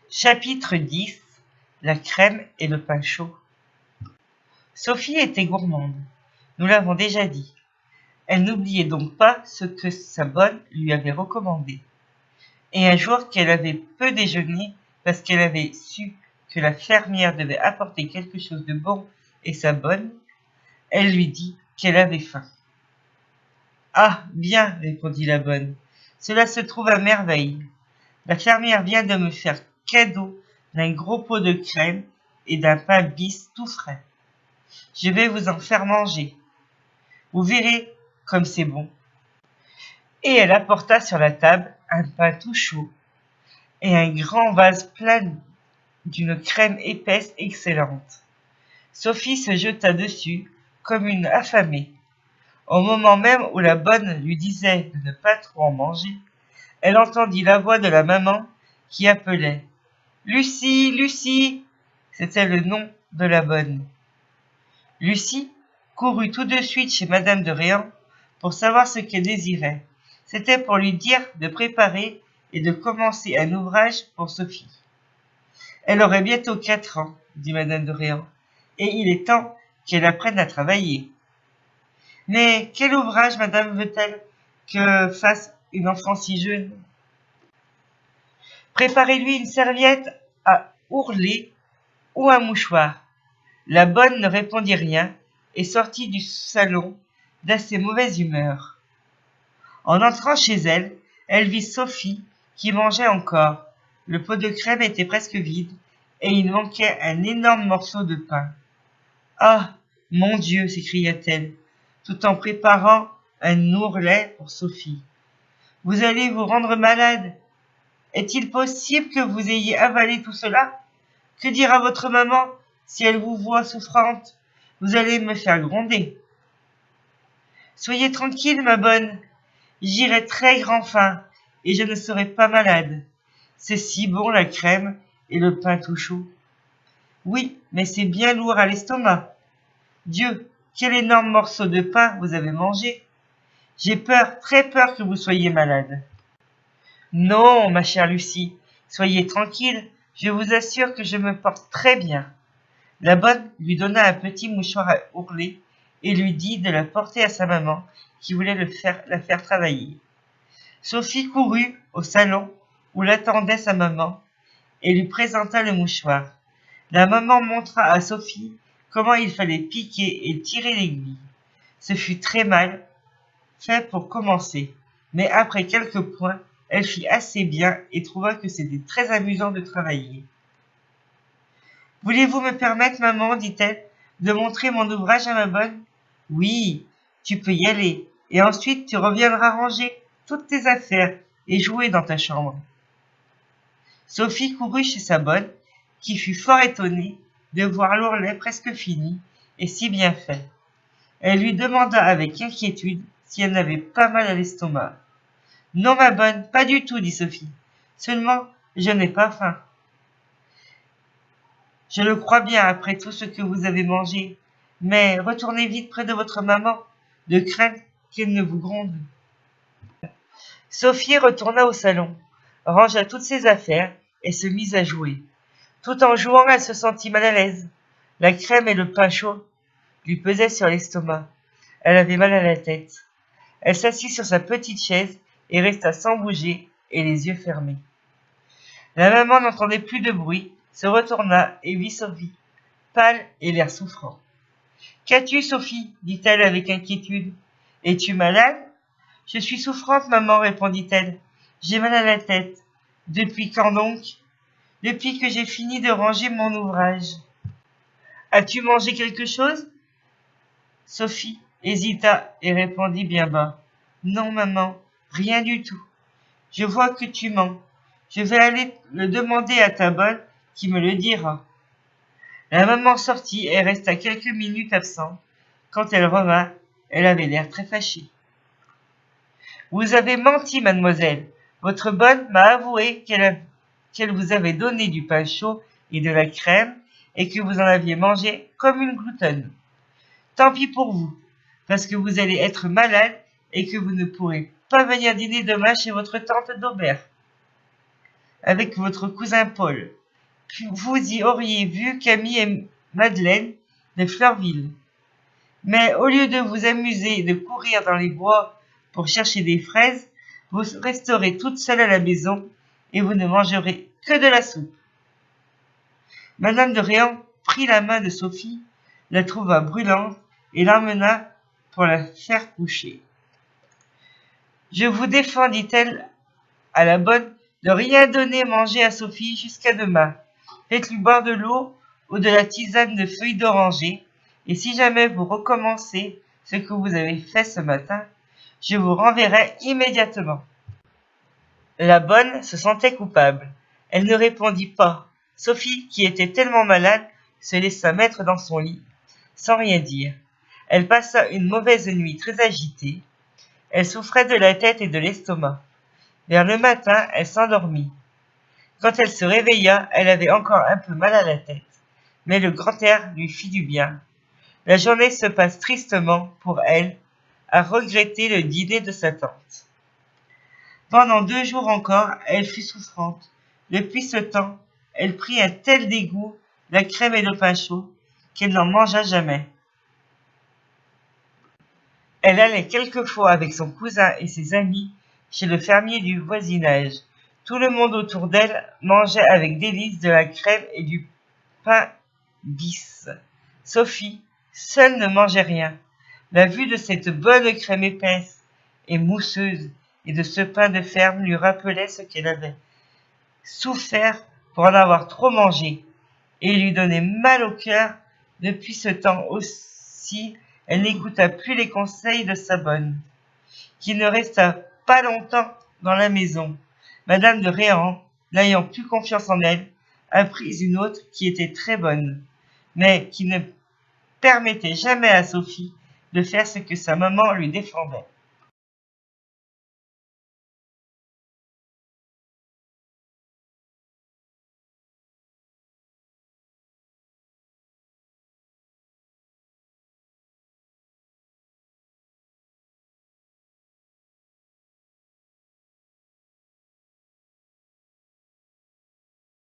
Chapitre 10. La crème et le pain chaud. Sophie était gourmande, nous l'avons déjà dit. Elle n'oubliait donc pas ce que sa bonne lui avait recommandé. Et un jour qu'elle avait peu déjeuné, parce qu'elle avait su que la fermière devait apporter quelque chose de bon et sa bonne, elle lui dit qu'elle avait faim. « Ah, bien, répondit la bonne, cela se trouve à merveille. La fermière vient de me faire cadeau d'un gros pot de crème et d'un pain bis tout frais. Je vais vous en faire manger. Vous verrez comme c'est bon. » Et elle apporta sur la table un pain tout chaud et un grand vase plein d'une crème épaisse excellente. Sophie se jeta dessus comme une affamée. Au moment même où la bonne lui disait de ne pas trop en manger, elle entendit la voix de la maman qui appelait « Lucie, Lucie !» C'était le nom de la bonne. Lucie courut tout de suite chez madame de Réan pour savoir ce qu'elle désirait. C'était pour lui dire de préparer et de commencer un ouvrage pour Sophie. Elle aurait bientôt 4 ans, dit madame de Réan, et il est temps qu'elle apprenne à travailler. Mais quel ouvrage, madame, veut-elle que fasse une enfant si jeune? Préparez-lui une serviette à ourler ou un mouchoir. La bonne ne répondit rien et sortit du salon d'assez mauvaise humeur. En entrant chez elle, elle vit Sophie qui mangeait encore. Le pot de crème était presque vide et il manquait un énorme morceau de pain. « Ah, mon Dieu !» s'écria-t-elle, tout en préparant un ourlet pour Sophie. « Vous allez vous rendre malade. Est-il possible que vous ayez avalé tout cela? Que dira votre maman si elle vous voit souffrante? Vous allez me faire gronder. »« Soyez tranquille, ma bonne. J'irai très grand fin et je ne serai pas malade. C'est si bon la crème et le pain tout chaud. »« Oui, mais c'est bien lourd à l'estomac. Dieu, quel énorme morceau de pain vous avez mangé. J'ai peur, très peur que vous soyez malade. »« Non, ma chère Lucie, soyez tranquille, je vous assure que je me porte très bien. » La bonne lui donna un petit mouchoir à ourler et lui dit de la porter à sa maman qui voulait la faire travailler. Sophie courut au salon où l'attendait sa maman et lui présenta le mouchoir. La maman montra à Sophie comment il fallait piquer et tirer l'aiguille. Ce fut très mal fait pour commencer, mais après quelques points, elle fit assez bien et trouva que c'était très amusant de travailler. « Voulez-vous me permettre, maman, dit-elle, de montrer mon ouvrage à ma bonne? »« Oui, tu peux y aller, et ensuite tu reviendras ranger toutes tes affaires et jouer dans ta chambre. » Sophie courut chez sa bonne, qui fut fort étonnée de voir l'ourlet presque fini et si bien fait. Elle lui demanda avec inquiétude si elle n'avait pas mal à l'estomac. « Non, ma bonne, pas du tout, dit Sophie. Seulement, je n'ai pas faim. »« Je le crois bien après tout ce que vous avez mangé, mais retournez vite près de votre maman, de crainte qu'elle ne vous gronde. » Sophie retourna au salon, rangea toutes ses affaires et se mit à jouer. Tout en jouant, elle se sentit mal à l'aise. La crème et le pain chaud lui pesaient sur l'estomac. Elle avait mal à la tête. Elle s'assit sur sa petite chaise et resta sans bouger et les yeux fermés. La maman n'entendait plus de bruit, se retourna et vit Sophie, pâle et l'air souffrant. « Qu'as-tu, Sophie » dit-elle avec inquiétude. « Es-tu malade ?»« Je suis souffrante, maman, répondit-elle. J'ai mal à la tête. Depuis quand donc ? » ?»« Depuis que j'ai fini de ranger mon ouvrage. »« As-tu mangé quelque chose ?» Sophie hésita et répondit bien bas. « Non, maman, rien du tout. Je vois que tu mens. Je vais aller le demander à ta bonne qui me le dira. » La maman sortit et resta quelques minutes absente. Quand elle revint, elle avait l'air très fâchée. « Vous avez menti, mademoiselle. Votre bonne m'a avoué qu'elle vous avait donné du pain chaud et de la crème et que vous en aviez mangé comme une gloutonne. Tant pis pour vous, parce que vous allez être malade et que vous ne pourrez pas venir dîner demain chez votre tante d'Aubert avec votre cousin Paul. vous y auriez vu Camille et Madeleine de Fleurville. Mais au lieu de vous amuser et de courir dans les bois pour chercher des fraises, vous resterez toute seule à la maison et vous ne mangerez que de la soupe. Madame de Réan prit la main de Sophie, la trouva brûlante et l'emmena pour la faire coucher. Je vous défends, dit-elle à la bonne, de rien donner manger à Sophie jusqu'à demain. Faites-lui boire de l'eau ou de la tisane de feuilles d'oranger, et si jamais vous recommencez ce que vous avez fait ce matin, je vous renverrai immédiatement. La bonne se sentait coupable. Elle ne répondit pas. Sophie, qui était tellement malade, se laissa mettre dans son lit, sans rien dire. Elle passa une mauvaise nuit très agitée. Elle souffrait de la tête et de l'estomac. Vers le matin, elle s'endormit. Quand elle se réveilla, elle avait encore un peu mal à la tête, mais le grand air lui fit du bien. La journée se passe tristement pour elle, à regretter le dîner de sa tante. Pendant 2 jours encore, elle fut souffrante. Depuis ce temps, elle prit un tel dégoût de la crème et le pain chaud qu'elle n'en mangea jamais. Elle allait quelquefois avec son cousin et ses amis chez le fermier du voisinage. Tout le monde autour d'elle mangeait avec délice de la crème et du pain bis. Sophie, seule, ne mangeait rien. La vue de cette bonne crème épaisse et mousseuse et de ce pain de ferme lui rappelait ce qu'elle avait souffert pour en avoir trop mangé, et lui donnait mal au cœur. Depuis ce temps aussi, elle n'écouta plus les conseils de sa bonne, qui ne resta pas longtemps dans la maison. Madame de Réan, n'ayant plus confiance en elle, a pris une autre qui était très bonne, mais qui ne permettait jamais à Sophie de faire ce que sa maman lui défendait.